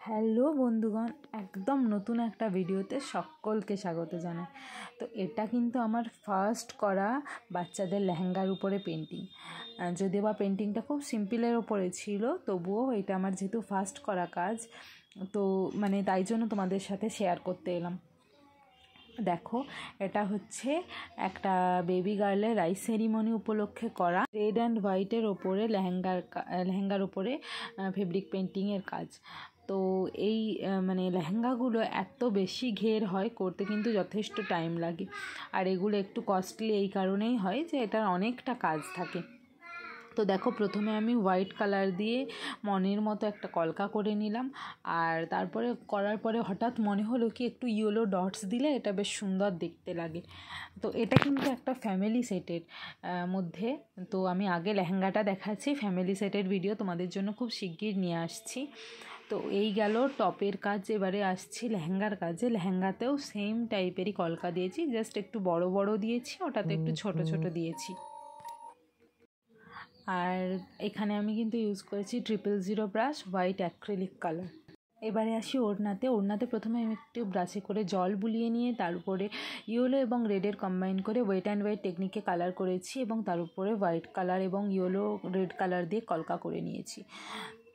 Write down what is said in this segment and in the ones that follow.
Hello বন্ধুগণ, একদম নতুন একটা ভিডিওতে সকলকে স্বাগত জানাই। তো এটা কিন্তু আমার ফার্স্ট করা বাচ্চাদের লেহেঙ্গার উপরে পেন্টিং। যদিও বা পেন্টিংটা খুব সিম্পলের ওপরে ছিল, তবুও এটা আমার যেহেতু ফার্স্ট করা কাজ, তো তাই জন্য তোমাদের সাথে শেয়ার করতে এলাম। দেখো, এটা হচ্ছে একটা বেবি গার্লের রাইস সেরিমনি উপলক্ষে করা রেড অ্যান্ড হোয়াইটের ওপরে লেহেঙ্গার ওপরে ফেব্রিক পেন্টিংয়ের কাজ। তো এই লেহেঙ্গাগুলো এত বেশি ঘের হয়, করতে কিন্তু যথেষ্ট টাইম লাগে। আর এগুলো একটু কস্টলি এই কারণেই হয় যে এটার অনেকটা কাজ থাকে। তো দেখো, প্রথমে আমি হোয়াইট কালার দিয়ে মনের মতো একটা কলকা করে নিলাম। আর তারপরে করার পরে হঠাৎ মনে হলো কি একটু ইয়েলো ডটস দিলে এটা বেশ সুন্দর দেখতে লাগে। তো এটা কিন্তু একটা ফ্যামিলি সেটের মধ্যে। তো আমি আগে লেহেঙ্গাটা দেখাচ্ছি, ফ্যামিলি সেটের ভিডিও তোমাদের জন্য খুব শিগগির নিয়ে আসছি। তো এই গেল টপের কাজ। এবারে আসছি লেহেঙ্গার কাজে। লেহেঙ্গাতেও সেম টাইপেরই কলকা দিয়েছি, জাস্ট একটু বড় বড় দিয়েছি, ওটাতে একটু ছোট ছোট দিয়েছি। আর এখানে আমি কিন্তু ইউজ করেছি 000 ব্রাশ, হোয়াইট অ্যাক্রিলিক কালার। এবারে আসি ওড়নাতে প্রথমে আমি একটু ব্রাশে করে জল বুলিয়ে নিয়ে তার উপরে ইয়েলো এবং রেডের কম্বাইন করে ওয়েট অ্যান্ড ওয়েট টেকনিকে কালার করেছি, এবং তার উপরে হোয়াইট কালার এবং ইয়েলো রেড কালার দিয়ে কলকা করে নিয়েছি।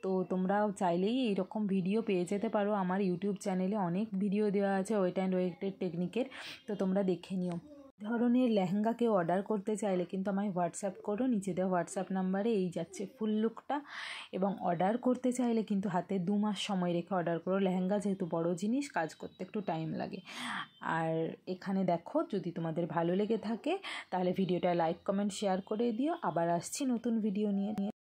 তো তোমরাও চাইলেই এইরকম ভিডিও পেয়ে যেতে পারো। আমার ইউটিউব চ্যানেলে অনেক ভিডিও দেওয়া আছে ওয়েট অ্যান্ড ওয়েটের টেকনিকের, তো তোমরা দেখে নিও। ধরনের লেহেঙ্গা কেউ অর্ডার করতে চাইলে কিন্তু আমায় হোয়াটসঅ্যাপ করো, নিচে দেওয়া হোয়াটসঅ্যাপ নাম্বারে এই যাচ্ছে ফুল লুকটা। এবং অর্ডার করতে চাইলে কিন্তু হাতে 2 মাস সময় রেখে অর্ডার করো। লেহেঙ্গা যেহেতু বড় জিনিস, কাজ করতে একটু টাইম লাগে। আর এখানে দেখো, যদি তোমাদের ভালো লেগে থাকে তাহলে ভিডিওটা লাইক কমেন্ট শেয়ার করে দিও। আবার আসছি নতুন ভিডিও নিয়ে।